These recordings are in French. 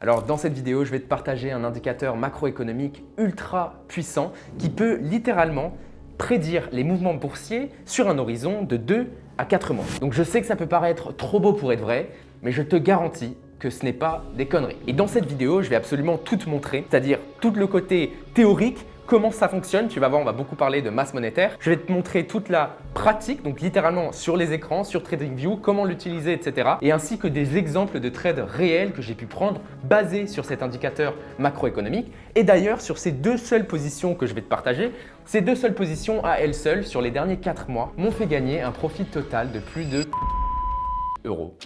Alors dans cette vidéo, je vais te partager un indicateur macroéconomique ultra puissant qui peut littéralement prédire les mouvements boursiers sur un horizon de 2 à 4 mois. Donc je sais que ça peut paraître trop beau pour être vrai, mais je te garantis que ce n'est pas des conneries. Et dans cette vidéo, je vais absolument tout te montrer, c'est-à-dire tout le côté théorique, comment ça fonctionne. Tu vas voir, on va beaucoup parler de masse monétaire. Je vais te montrer toute la pratique, donc littéralement sur les écrans, sur TradingView, comment l'utiliser, etc. Et ainsi que des exemples de trades réels que j'ai pu prendre basés sur cet indicateur macroéconomique. Et d'ailleurs, sur ces deux seules positions que je vais te partager, ces deux seules positions à elles seules, sur les derniers 4 mois, m'ont fait gagner un profit total de plus de euros.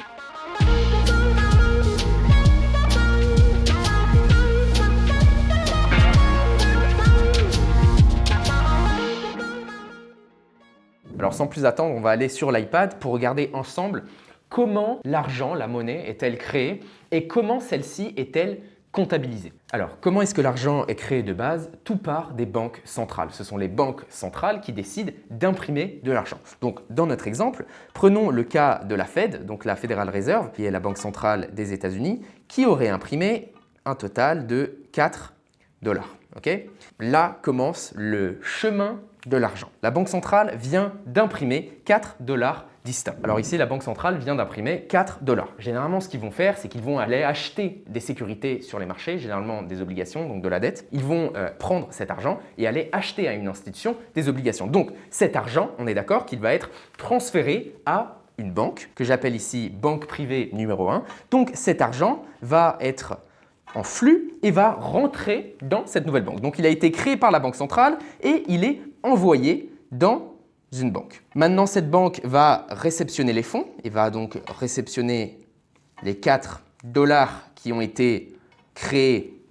Alors sans plus attendre, on va aller sur l'iPad pour regarder ensemble comment l'argent, la monnaie, est-elle créée et comment celle-ci est-elle comptabilisée. Alors comment est-ce que l'argent est créé de base? Tout part des banques centrales. Ce sont les banques centrales qui décident d'imprimer de l'argent. Donc dans notre exemple, prenons le cas de la Fed, donc la Federal Reserve, qui est la banque centrale des États-Unis, qui aurait imprimé un total de 4 dollars. Okay? Là commence le chemin de l'argent. La banque centrale vient d'imprimer 4 dollars distincts. Alors ici, la banque centrale vient d'imprimer 4 dollars. Généralement, ce qu'ils vont faire, c'est qu'ils vont aller acheter des sécurités sur les marchés, généralement des obligations, donc de la dette. Ils vont prendre cet argent et aller acheter à une institution des obligations. Donc cet argent, on est d'accord qu'il va être transféré à une banque, que j'appelle ici banque privée numéro 1. Donc cet argent va être en flux et va rentrer dans cette nouvelle banque. Donc il a été créé par la banque centrale et il est envoyé dans une banque. Maintenant, cette banque va réceptionner les fonds et va donc réceptionner les 4 dollars qui ont été créés,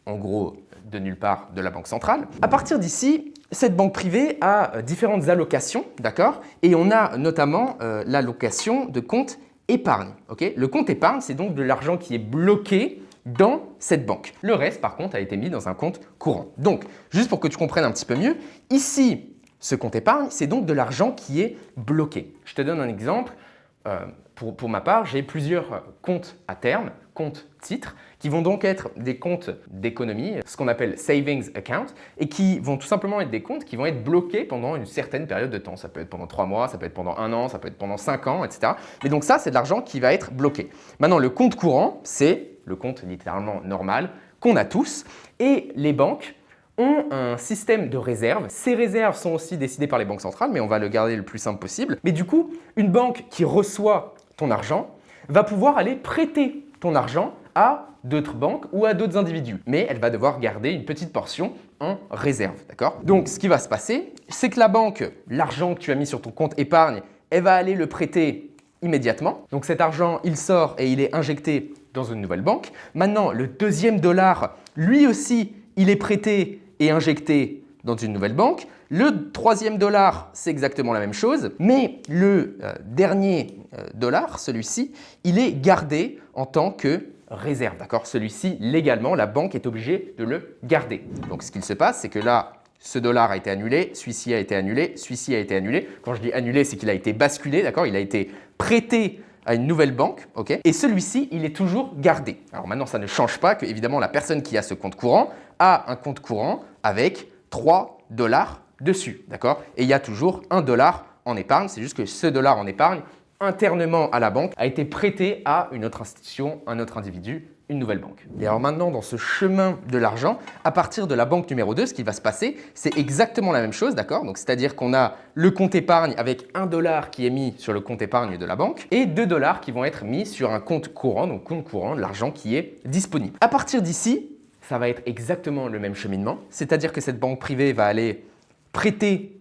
en gros, de nulle part de la banque centrale. À partir d'ici, cette banque privée a différentes allocations, d'accord? Et on a notamment l'allocation de compte épargne. Okay? Le compte épargne, c'est donc de l'argent qui est bloqué dans cette banque. Le reste, par contre, a été mis dans un compte courant. Donc, juste pour que tu comprennes un petit peu mieux, ici, ce compte épargne, c'est donc de l'argent qui est bloqué. Je te donne un exemple. Pour ma part, j'ai plusieurs comptes à terme, comptes titres, qui vont donc être des comptes d'économie, ce qu'on appelle savings account, et qui vont tout simplement être des comptes qui vont être bloqués pendant une certaine période de temps. Ça peut être pendant 3 mois, ça peut être pendant 1 an, ça peut être pendant 5 ans, etc. Mais donc ça, c'est de l'argent qui va être bloqué. Maintenant, le compte courant, c'est le compte littéralement normal qu'on a tous, et les banques ont un système de réserve. Ces réserves sont aussi décidées par les banques centrales, mais on va le garder le plus simple possible. Mais du coup, une banque qui reçoit ton argent va pouvoir aller prêter ton argent à d'autres banques ou à d'autres individus. Mais elle va devoir garder une petite portion en réserve, d'accord? Donc, ce qui va se passer, c'est que la banque, l'argent que tu as mis sur ton compte épargne, elle va aller le prêter immédiatement. Donc, cet argent, il sort et il est injecté dans une nouvelle banque. Maintenant, le deuxième dollar, lui aussi, il est prêté et injecté dans une nouvelle banque. Le troisième dollar, c'est exactement la même chose, mais le dernier dollar, celui-ci, il est gardé en tant que réserve. D'accord? Celui-ci, légalement, la banque est obligée de le garder. Donc, ce qu'il se passe, c'est que là, ce dollar a été annulé, celui-ci a été annulé, celui-ci a été annulé. Quand je dis annulé, c'est qu'il a été basculé, d'accord? Il a été prêté à une nouvelle banque, ok? Et celui-ci, il est toujours gardé. Alors maintenant, ça ne change pas que, évidemment, la personne qui a ce compte courant a un compte courant avec 3 dollars dessus, d'accord? Et il y a toujours 1 dollar en épargne. C'est juste que ce dollar en épargne, internement à la banque, a été prêté à une autre institution, un autre individu, une nouvelle banque. Et alors maintenant, dans ce chemin de l'argent, à partir de la banque numéro 2, ce qui va se passer, c'est exactement la même chose, d'accord? Donc, c'est-à-dire qu'on a le compte épargne avec 1 dollar qui est mis sur le compte épargne de la banque et 2 dollars qui vont être mis sur un compte courant, donc compte courant, de l'argent qui est disponible. À partir d'ici, ça va être exactement le même cheminement, c'est-à-dire que cette banque privée va aller prêter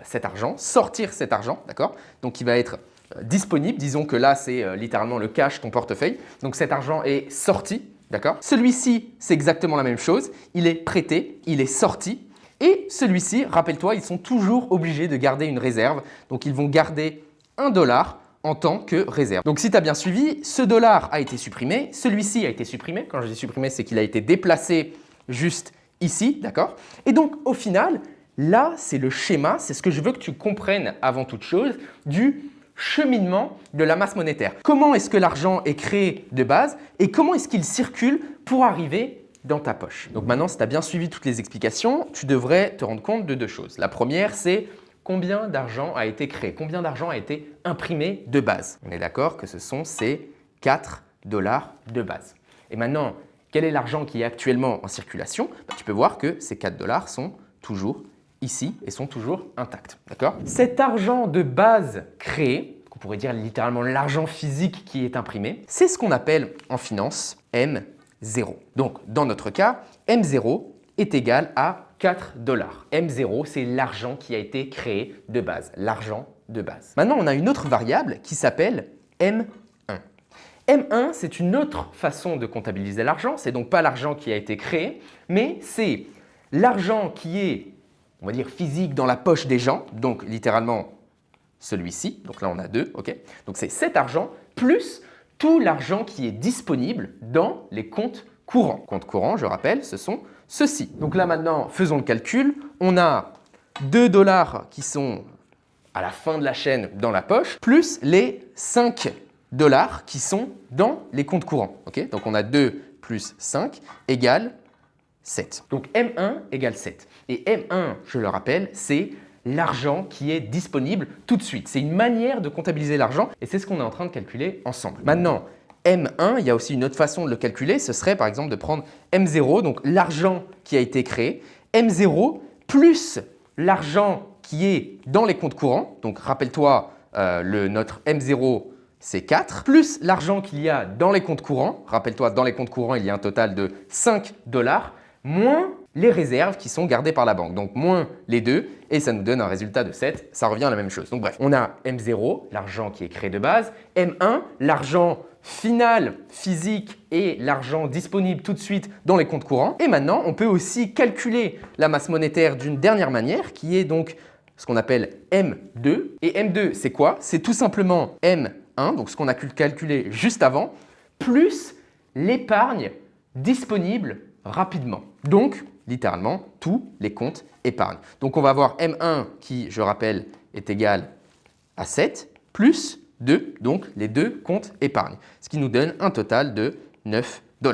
cet argent, sortir cet argent, d'accord? Donc, il va être disponible. Disons que là, c'est littéralement le cash, ton portefeuille. Donc, cet argent est sorti, d'accord? Celui-ci, c'est exactement la même chose. Il est prêté, il est sorti. Et celui-ci, rappelle-toi, ils sont toujours obligés de garder une réserve. Donc, ils vont garder 1 dollar en tant que réserve. Donc, si tu as bien suivi, ce dollar a été supprimé. Celui-ci a été supprimé. Quand je dis supprimé, c'est qu'il a été déplacé juste ici, d'accord? Et donc, au final, là, c'est le schéma. C'est ce que je veux que tu comprennes avant toute chose du cheminement de la masse monétaire. Comment est-ce que l'argent est créé de base et comment est-ce qu'il circule pour arriver dans ta poche. Donc maintenant, si tu as bien suivi toutes les explications, tu devrais te rendre compte de deux choses. La première, c'est combien d'argent a été créé, combien d'argent a été imprimé de base. On est d'accord que ce sont ces 4 $ de base. Et maintenant, quel est l'argent qui est actuellement en circulation? Tu peux voir que ces 4 $ sont toujours ici et sont toujours intacts. D'accord? Cet argent de base créé, qu'on pourrait dire littéralement l'argent physique qui est imprimé, c'est ce qu'on appelle en finance M0. Donc, dans notre cas, M0 est égal à 4 $. M0, c'est l'argent qui a été créé de base, l'argent de base. Maintenant, on a une autre variable qui s'appelle M1. M1, c'est une autre façon de comptabiliser l'argent. C'est donc pas l'argent qui a été créé, mais c'est l'argent qui est, on va dire, physique dans la poche des gens, donc littéralement celui-ci. Donc là, on a 2, ok? Donc c'est cet argent plus tout l'argent qui est disponible dans les comptes courants. Comptes courants, je rappelle, ce sont ceux-ci. Donc là maintenant, faisons le calcul. On a 2 $ qui sont à la fin de la chaîne dans la poche, plus les 5 $ qui sont dans les comptes courants. Okay, donc on a 2 plus 5 égale 7. Donc M1 égale 7. Et M1, je le rappelle, c'est l'argent qui est disponible tout de suite. C'est une manière de comptabiliser l'argent et c'est ce qu'on est en train de calculer ensemble. Maintenant, M1, il y a aussi une autre façon de le calculer, ce serait par exemple de prendre M0, donc l'argent qui a été créé, M0 plus l'argent qui est dans les comptes courants, donc rappelle-toi, notre M0 c'est 4, plus l'argent qu'il y a dans les comptes courants, rappelle-toi, dans les comptes courants il y a un total de 5 $, moins les réserves qui sont gardées par la banque, donc moins les deux, et ça nous donne un résultat de 7, ça revient à la même chose. Donc bref, on a M0, l'argent qui est créé de base, M1, l'argent final, physique et l'argent disponible tout de suite dans les comptes courants. Et maintenant, on peut aussi calculer la masse monétaire d'une dernière manière qui est donc ce qu'on appelle M2. Et M2, c'est quoi? C'est tout simplement M1, donc ce qu'on a calculé juste avant, plus l'épargne disponible rapidement. Donc, littéralement, tous les comptes épargne. Donc, on va avoir M1 qui, je rappelle, est égal à 7, plus 2, donc les deux comptes épargne, ce qui nous donne un total de 9 $.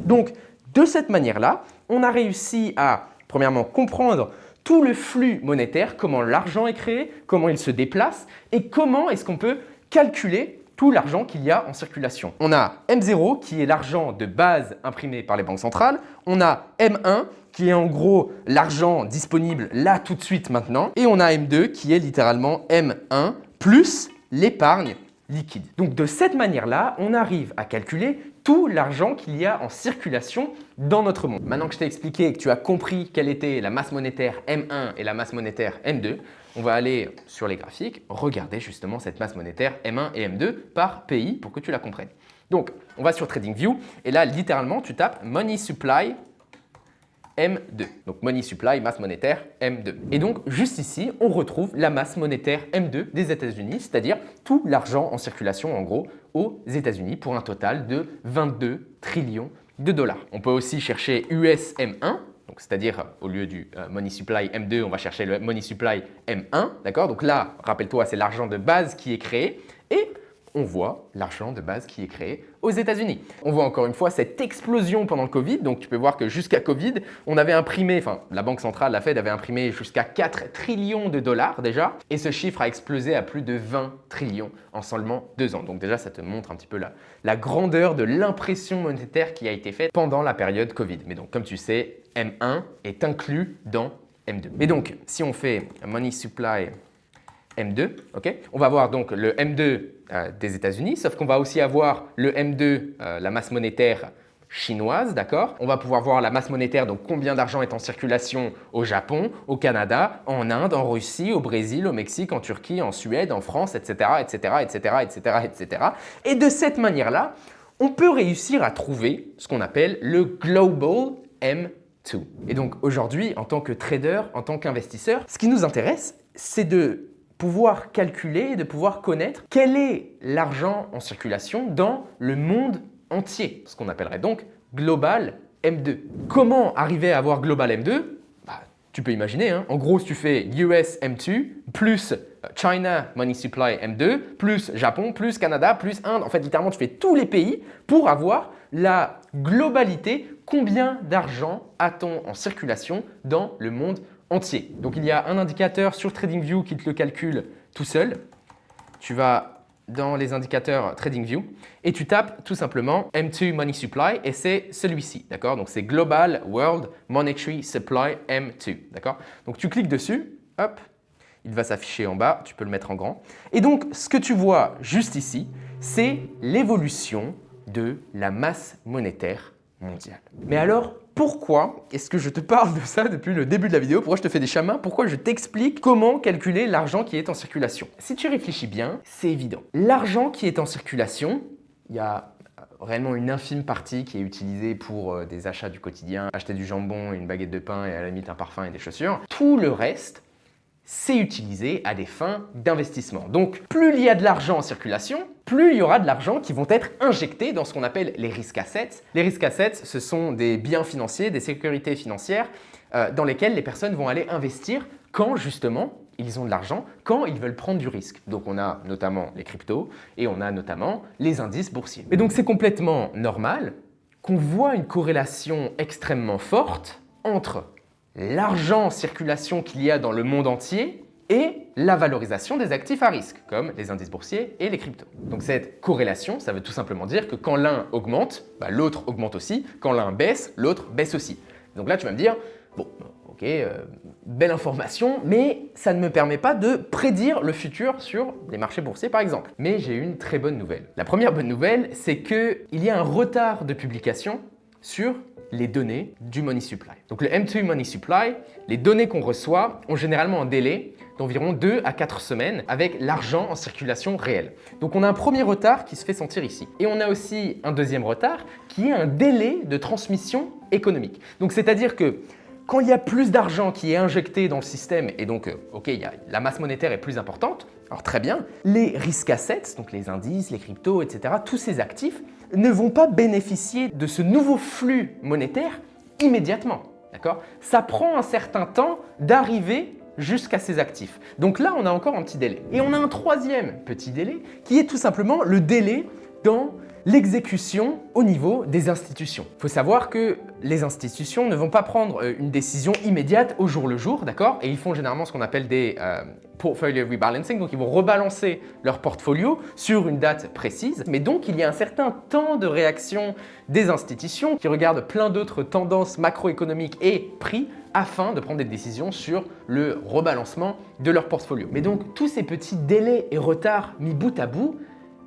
Donc, de cette manière-là, on a réussi à, premièrement, comprendre tout le flux monétaire, comment l'argent est créé, comment il se déplace et comment est-ce qu'on peut calculer tout l'argent qu'il y a en circulation. On a M0 qui est l'argent de base imprimé par les banques centrales. On a M1 qui est en gros l'argent disponible là tout de suite maintenant. Et on a M2 qui est littéralement M1 plus l'épargne liquide. Donc de cette manière-là, on arrive à calculer tout l'argent qu'il y a en circulation dans notre monde. Maintenant que je t'ai expliqué et que tu as compris quelle était la masse monétaire M1 et la masse monétaire M2, on va aller sur les graphiques, regarder justement cette masse monétaire M1 et M2 par pays pour que tu la comprennes. Donc, on va sur TradingView et là, littéralement, tu tapes Money Supply M2. Donc, Money Supply, masse monétaire M2. Et donc, juste ici, on retrouve la masse monétaire M2 des États-Unis, c'est-à-dire tout l'argent en circulation, en gros, aux États-Unis pour un total de 22 trillions de dollars. On peut aussi chercher US M1. Donc, c'est-à-dire, au lieu du Money Supply M2, on va chercher le Money Supply M1. D'accord? Donc là, rappelle-toi, c'est l'argent de base qui est créé. Et on voit l'argent de base qui est créé aux États-Unis. On voit encore une fois cette explosion pendant le Covid. Donc, tu peux voir que jusqu'à Covid, on avait imprimé, enfin, la Banque centrale, la Fed avait imprimé jusqu'à 4 trillions de dollars déjà. Et ce chiffre a explosé à plus de 20 trillions en seulement 2 ans. Donc déjà, ça te montre un petit peu la grandeur de l'impression monétaire qui a été faite pendant la période Covid. Mais donc, comme tu sais, M1 est inclus dans M2. Et donc, si on fait Money Supply M2, okay, on va avoir donc le M2 des États-Unis, sauf qu'on va aussi avoir le M2, la masse monétaire chinoise, d'accord? On va pouvoir voir la masse monétaire, donc combien d'argent est en circulation au Japon, au Canada, en Inde, en Russie, au Brésil, au Mexique, en Turquie, en Suède, en France, etc., etc., etc., etc., etc. Et de cette manière-là, on peut réussir à trouver ce qu'on appelle le Global M2. Et donc aujourd'hui, en tant que trader, en tant qu'investisseur, ce qui nous intéresse, c'est de pouvoir calculer, de pouvoir connaître quel est l'argent en circulation dans le monde entier, ce qu'on appellerait donc Global M2. Comment arriver à avoir Global M2? Tu peux imaginer, hein, en gros, si tu fais US M2 plus China Money Supply M2 plus Japon plus Canada plus Inde, en fait, littéralement, tu fais tous les pays pour avoir la globalité, combien d'argent a-t-on en circulation dans le monde entier. Donc, il y a un indicateur sur TradingView qui te le calcule tout seul. Tu vas dans les indicateurs TradingView et tu tapes tout simplement M2 Money Supply et c'est celui-ci, d'accord? Donc c'est Global World Monetary Supply M2, d'accord? Donc tu cliques dessus, hop, il va s'afficher en bas, tu peux le mettre en grand. Et donc ce que tu vois juste ici, c'est l'évolution de la masse monétaire mondiale. Mais alors, pourquoi est-ce que je te parle de ça depuis le début de la vidéo? Pourquoi je te fais des schémas? Pourquoi je t'explique comment calculer l'argent qui est en circulation? Si tu réfléchis bien, c'est évident. L'argent qui est en circulation, il y a réellement une infime partie qui est utilisée pour des achats du quotidien, acheter du jambon, une baguette de pain et à la limite un parfum et des chaussures. Tout le reste, c'est utilisé à des fins d'investissement. Donc, plus il y a de l'argent en circulation, plus il y aura de l'argent qui vont être injectés dans ce qu'on appelle les risk assets. Les risk assets, ce sont des biens financiers, des sécurités financières dans lesquelles les personnes vont aller investir quand justement ils ont de l'argent, quand ils veulent prendre du risque. Donc, on a notamment les cryptos et on a notamment les indices boursiers. Et donc, c'est complètement normal qu'on voit une corrélation extrêmement forte entre l'argent en circulation qu'il y a dans le monde entier et la valorisation des actifs à risque, comme les indices boursiers et les cryptos. Donc cette corrélation, ça veut tout simplement dire que quand l'un augmente, l'autre augmente aussi, quand l'un baisse, l'autre baisse aussi. Donc là, tu vas me dire, bon, ok, belle information, mais ça ne me permet pas de prédire le futur sur les marchés boursiers, par exemple. Mais j'ai une très bonne nouvelle. La première bonne nouvelle, c'est qu'il y a un retard de publication sur les données du Money Supply. Donc le M2 Money Supply, les données qu'on reçoit ont généralement un délai d'environ 2 à 4 semaines avec l'argent en circulation réelle. Donc on a un premier retard qui se fait sentir ici. Et on a aussi un deuxième retard qui est un délai de transmission économique. Donc c'est-à-dire que quand il y a plus d'argent qui est injecté dans le système et donc, la masse monétaire est plus importante, alors très bien, les risk assets, donc les indices, les cryptos, etc., tous ces actifs ne vont pas bénéficier de ce nouveau flux monétaire immédiatement. D'accord? Ça prend un certain temps d'arriver jusqu'à ces actifs. Donc là, on a encore un petit délai. Et on a un troisième petit délai qui est tout simplement le délai dans l'exécution au niveau des institutions. Il faut savoir que les institutions ne vont pas prendre une décision immédiate au jour le jour, d'accord? Et ils font généralement ce qu'on appelle des portfolio rebalancing, donc ils vont rebalancer leur portfolio sur une date précise. Mais donc, il y a un certain temps de réaction des institutions qui regardent plein d'autres tendances macroéconomiques et prix afin de prendre des décisions sur le rebalancement de leur portfolio. Mais donc, tous ces petits délais et retards mis bout à bout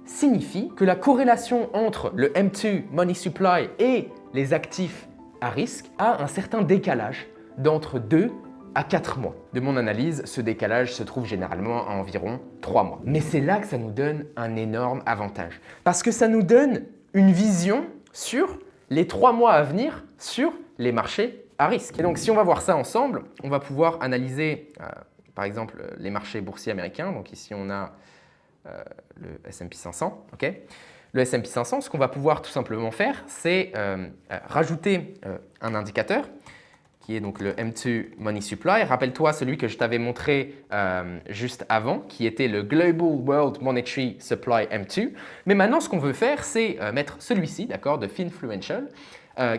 signifie que la corrélation entre le M2 Money Supply et les actifs à risque a un certain décalage d'entre 2 à 4 mois. De mon analyse, ce décalage se trouve généralement à environ 3 mois. Mais c'est là que ça nous donne un énorme avantage. Parce que ça nous donne une vision sur les 3 mois à venir sur les marchés à risque. Et donc si on va voir ça ensemble, on va pouvoir analyser par exemple les marchés boursiers américains. Donc ici on a le S&P 500, ok. Le S&P 500, ce qu'on va pouvoir tout simplement faire, c'est rajouter un indicateur qui est donc le M2 Money Supply. Rappelle-toi celui que je t'avais montré juste avant, qui était le Global World Monetary Supply M2. Mais maintenant, ce qu'on veut faire, c'est mettre celui-ci, d'accord, de Finfluential,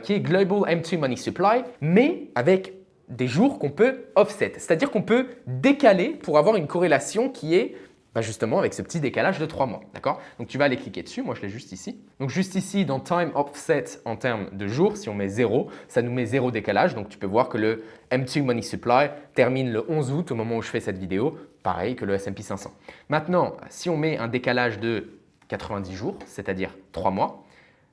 qui est Global M2 Money Supply, mais avec des jours qu'on peut offset. C'est-à-dire qu'on peut décaler pour avoir une corrélation qui est justement avec ce petit décalage de 3 mois, d'accord? Donc tu vas aller cliquer dessus, moi je l'ai juste ici. Donc juste ici dans Time Offset en termes de jours, si on met 0, ça nous met 0 décalage. Donc tu peux voir que le M2 Money Supply termine le 11 août au moment où je fais cette vidéo, pareil que le S&P 500. Maintenant, si on met un décalage de 90 jours, c'est-à-dire 3 mois,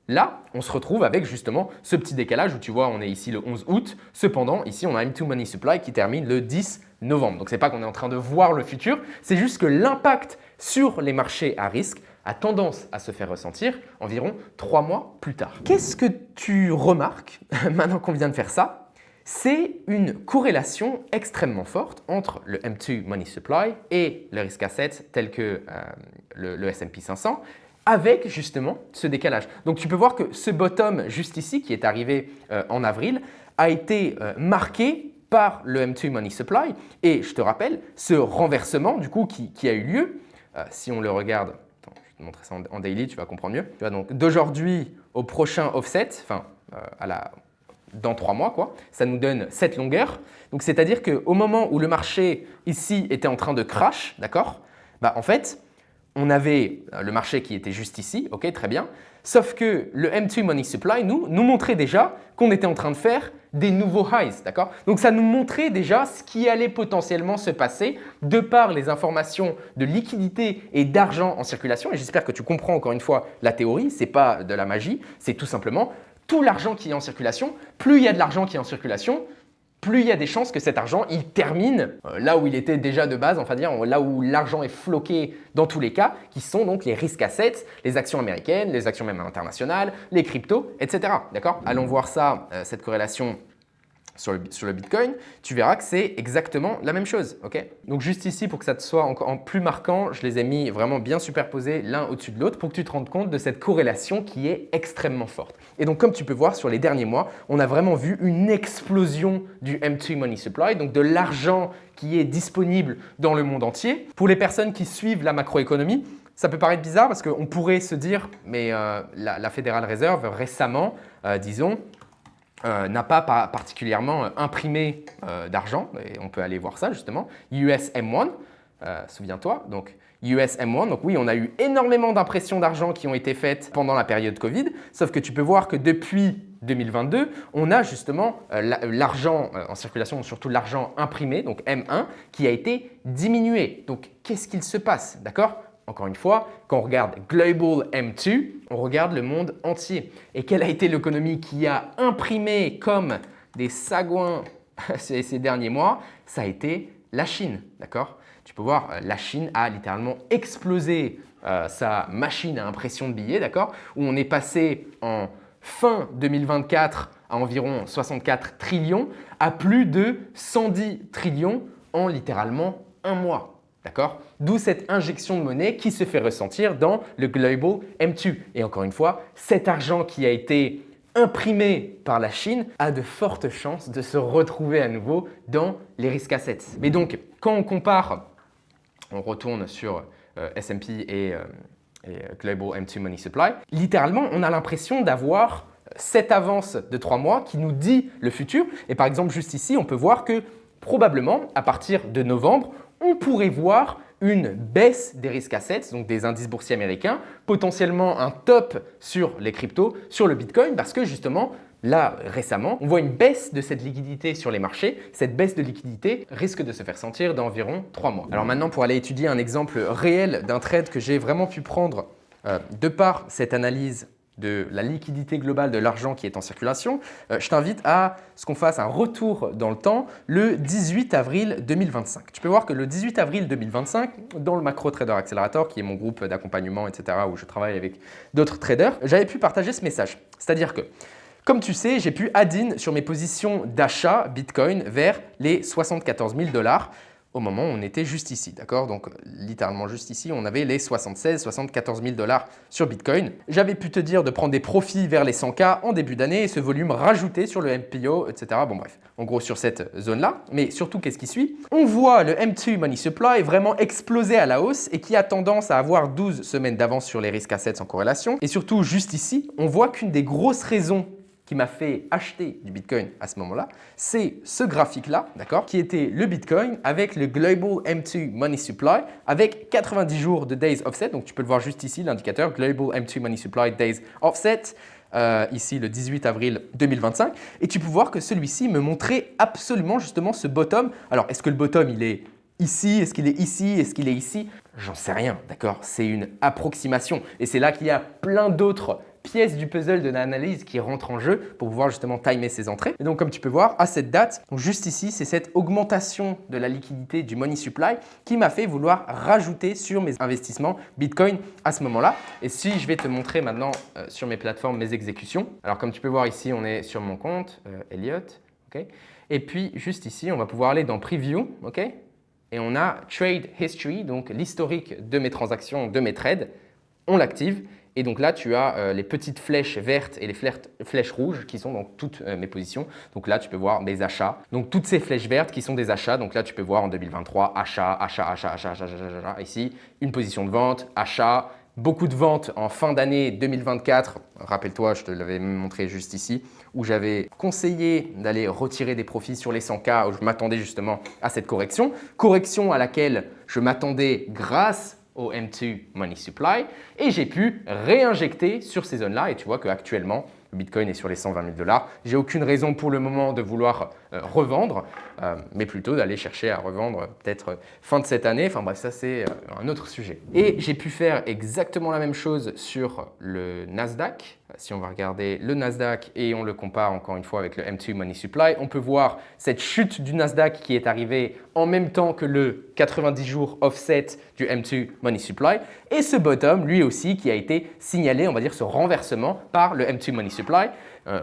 là, on se retrouve avec justement ce petit décalage où tu vois, on est ici le 11 août. Cependant, ici, on a M2 Money Supply qui termine le 10 novembre. Donc, ce n'est pas qu'on est en train de voir le futur, c'est juste que l'impact sur les marchés à risque a tendance à se faire ressentir environ 3 mois plus tard. Qu'est-ce que tu remarques maintenant qu'on vient de faire ça? C'est une corrélation extrêmement forte entre le M2 Money Supply et le risk asset tel que le S&P 500 avec justement ce décalage. Donc tu peux voir que ce bottom juste ici qui est arrivé en avril a été marqué par le M2 Money Supply. Et je te rappelle, ce renversement du coup qui a eu lieu, si on le regarde, attends, je vais te montrer ça en daily, tu vas comprendre mieux. Tu vois, donc d'aujourd'hui au prochain offset, enfin dans 3 mois, quoi, ça nous donne cette longueur. Donc c'est-à-dire qu'au moment où le marché ici était en train de crash, d'accord, bah, en fait, on avait le marché qui était juste ici, ok, très bien. Sauf que le M2 Money Supply nous montrait déjà qu'on était en train de faire des nouveaux highs, d'accord? Donc ça nous montrait déjà ce qui allait potentiellement se passer de par les informations de liquidité et d'argent en circulation. Et j'espère que tu comprends encore une fois la théorie, ce n'est pas de la magie, c'est tout simplement tout l'argent qui est en circulation. Plus il y a de l'argent qui est en circulation, plus il y a des chances que cet argent, il termine là où il était déjà de base, enfin dire là où l'argent est floqué dans tous les cas, qui sont donc les risk assets, les actions américaines, les actions même internationales, les cryptos, etc. D'accord? Allons voir ça, cette corrélation sur le Bitcoin, tu verras que c'est exactement la même chose. Okay, donc juste ici, pour que ça te soit encore plus marquant, je les ai mis vraiment bien superposés l'un au-dessus de l'autre pour que tu te rendes compte de cette corrélation qui est extrêmement forte. Et donc comme tu peux voir sur les derniers mois, on a vraiment vu une explosion du M2 Money Supply, donc de l'argent qui est disponible dans le monde entier. Pour les personnes qui suivent la macroéconomie, ça peut paraître bizarre parce qu'on pourrait se dire, mais la Federal Reserve récemment, disons, n'a pas particulièrement imprimé d'argent, et on peut aller voir ça justement, USM1, souviens-toi, donc USM1, donc oui, on a eu énormément d'impressions d'argent qui ont été faites pendant la période Covid, sauf que tu peux voir que depuis 2022, on a justement l'argent en circulation, surtout l'argent imprimé, donc M1, qui a été diminué. Donc qu'est-ce qu'il se passe, d'accord ? Encore une fois, quand on regarde Global M2, on regarde le monde entier. Et quelle a été l'économie qui a imprimé comme des sagouins ces derniers mois? Ça a été la Chine, d'accord? Tu peux voir, la Chine a littéralement explosé sa machine à impression de billets, d'accord? Où on est passé en fin 2024 à environ 64 trillions à plus de 110 trillions en littéralement un mois. D'accord? D'où cette injection de monnaie qui se fait ressentir dans le Global M2. Et encore une fois, cet argent qui a été imprimé par la Chine a de fortes chances de se retrouver à nouveau dans les risk assets. Mais donc, quand on compare, on retourne sur S&P et Global M2 Money Supply, littéralement, on a l'impression d'avoir cette avance de 3 mois qui nous dit le futur. Et par exemple, juste ici, on peut voir que probablement, à partir de novembre, on pourrait voir une baisse des risk assets, donc des indices boursiers américains, potentiellement un top sur les cryptos, sur le Bitcoin, parce que justement, là, récemment, on voit une baisse de cette liquidité sur les marchés. Cette baisse de liquidité risque de se faire sentir d'environ 3 mois. Alors maintenant, pour aller étudier un exemple réel d'un trade que j'ai vraiment pu prendre de par cette analyse de la liquidité globale de l'argent qui est en circulation, je t'invite à ce qu'on fasse un retour dans le temps le 18 avril 2025. Tu peux voir que le 18 avril 2025, dans le Macro Trader Accelerator, qui est mon groupe d'accompagnement, etc., où je travaille avec d'autres traders, j'avais pu partager ce message. C'est-à-dire que, comme tu sais, j'ai pu add-in sur mes positions d'achat Bitcoin vers les 74 000 $ au moment où on était juste ici, d'accord? Donc littéralement juste ici, on avait les 74 000 $ sur Bitcoin. J'avais pu te dire de prendre des profits vers les 100K en début d'année et ce volume rajouté sur le MPO, etc. Bon bref, en gros sur cette zone-là. Mais surtout, qu'est-ce qui suit? On voit le M2 Money Supply vraiment exploser à la hausse et qui a tendance à avoir 12 semaines d'avance sur les risk assets en corrélation. Et surtout, juste ici, on voit qu'une des grosses raisons qui m'a fait acheter du Bitcoin à ce moment-là, c'est ce graphique-là, d'accord, qui était le Bitcoin avec le Global M2 Money Supply avec 90 jours de Days Offset. Donc, tu peux le voir juste ici, l'indicateur Global M2 Money Supply Days Offset, ici le 18 avril 2025. Et tu peux voir que celui-ci me montrait absolument justement ce bottom. Alors, est-ce que le bottom, il est ici? Est-ce qu'il est ici? Est-ce qu'il est ici? J'en sais rien, d'accord? C'est une approximation. Et c'est là qu'il y a plein d'autres pièces du puzzle de l'analyse qui rentrent en jeu pour pouvoir justement timer ces entrées. Et donc, comme tu peux voir, à cette date, donc juste ici, c'est cette augmentation de la liquidité du money supply qui m'a fait vouloir rajouter sur mes investissements Bitcoin à ce moment-là. Et si je vais te montrer maintenant sur mes plateformes mes exécutions. Alors, comme tu peux voir ici, on est sur mon compte Elliott. Okay. Et puis, juste ici, on va pouvoir aller dans Preview. Okay. Et on a Trade History, donc l'historique de mes transactions, de mes trades. on l'active. Et donc là, tu as les petites flèches vertes et les flèches rouges qui sont dans toutes mes positions. Donc là, tu peux voir mes achats. Donc toutes ces flèches vertes qui sont des achats. Donc là, tu peux voir en 2023, achat, achat, achat, achat, achat, achat, achat. Ici, une position de vente, achat. Beaucoup de ventes en fin d'année 2024. Rappelle-toi, je te l'avais montré juste ici, où j'avais conseillé d'aller retirer des profits sur les 100K, où je m'attendais justement à cette correction. Correction à laquelle je m'attendais grâce au M2 Money Supply et j'ai pu réinjecter sur ces zones-là et tu vois qu'actuellement, le Bitcoin est sur les 120 000 $. J'ai aucune raison pour le moment de vouloir revendre, mais plutôt d'aller chercher à revendre peut-être fin de cette année. Enfin bref, ça c'est un autre sujet. Et j'ai pu faire exactement la même chose sur le Nasdaq. Si on va regarder le Nasdaq et on le compare encore une fois avec le M2 Money Supply, on peut voir cette chute du Nasdaq qui est arrivée en même temps que le 90 jours offset du M2 Money Supply et ce bottom lui aussi qui a été signalé, on va dire ce renversement par le M2 Money Supply.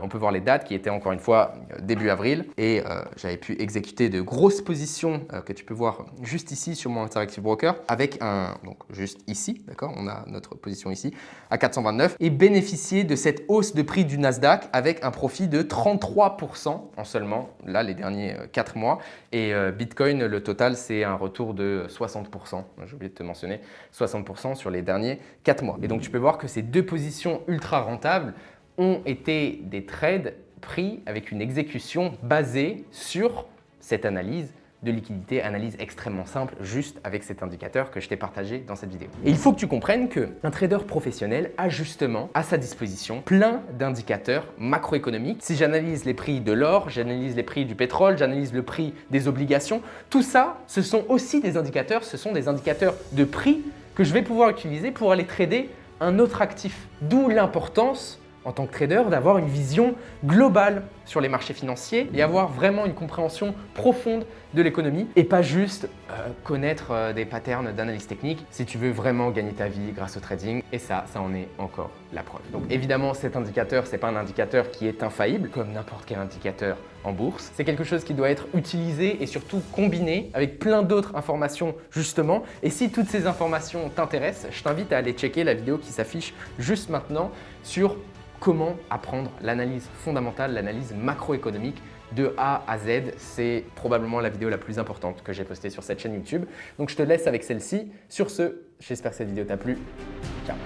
On peut voir les dates qui étaient encore une fois début avril et j'avais pu exécuter de grosses positions que tu peux voir juste ici sur mon Interactive Broker avec donc juste ici, d'accord, on a notre position ici à 429 et bénéficier de cette hausse de prix du Nasdaq avec un profit de 33% en seulement là les derniers 4 mois et Bitcoin le total c'est un retour de 60%, j'ai oublié de te mentionner 60% sur les derniers 4 mois et donc tu peux voir que ces deux positions ultra rentables ont été des trades pris avec une exécution basée sur cette analyse de liquidité, analyse extrêmement simple, juste avec cet indicateur que je t'ai partagé dans cette vidéo. Et il faut que tu comprennes qu'un trader professionnel a justement à sa disposition plein d'indicateurs macroéconomiques. Si j'analyse les prix de l'or, j'analyse les prix du pétrole, j'analyse le prix des obligations, tout ça, ce sont aussi des indicateurs, ce sont des indicateurs de prix que je vais pouvoir utiliser pour aller trader un autre actif. D'où l'importance en tant que trader, d'avoir une vision globale sur les marchés financiers et avoir vraiment une compréhension profonde de l'économie et pas juste connaître des patterns d'analyse technique si tu veux vraiment gagner ta vie grâce au trading. Et ça en est encore la preuve. Donc évidemment, cet indicateur, c'est pas un indicateur qui est infaillible comme n'importe quel indicateur en bourse. C'est quelque chose qui doit être utilisé et surtout combiné avec plein d'autres informations justement. Et si toutes ces informations t'intéressent, je t'invite à aller checker la vidéo qui s'affiche juste maintenant sur comment apprendre l'analyse fondamentale, l'analyse macroéconomique de A à Z. C'est probablement la vidéo la plus importante que j'ai postée sur cette chaîne YouTube. Donc je te laisse avec celle-ci. Sur ce, j'espère que cette vidéo t'a plu. Ciao!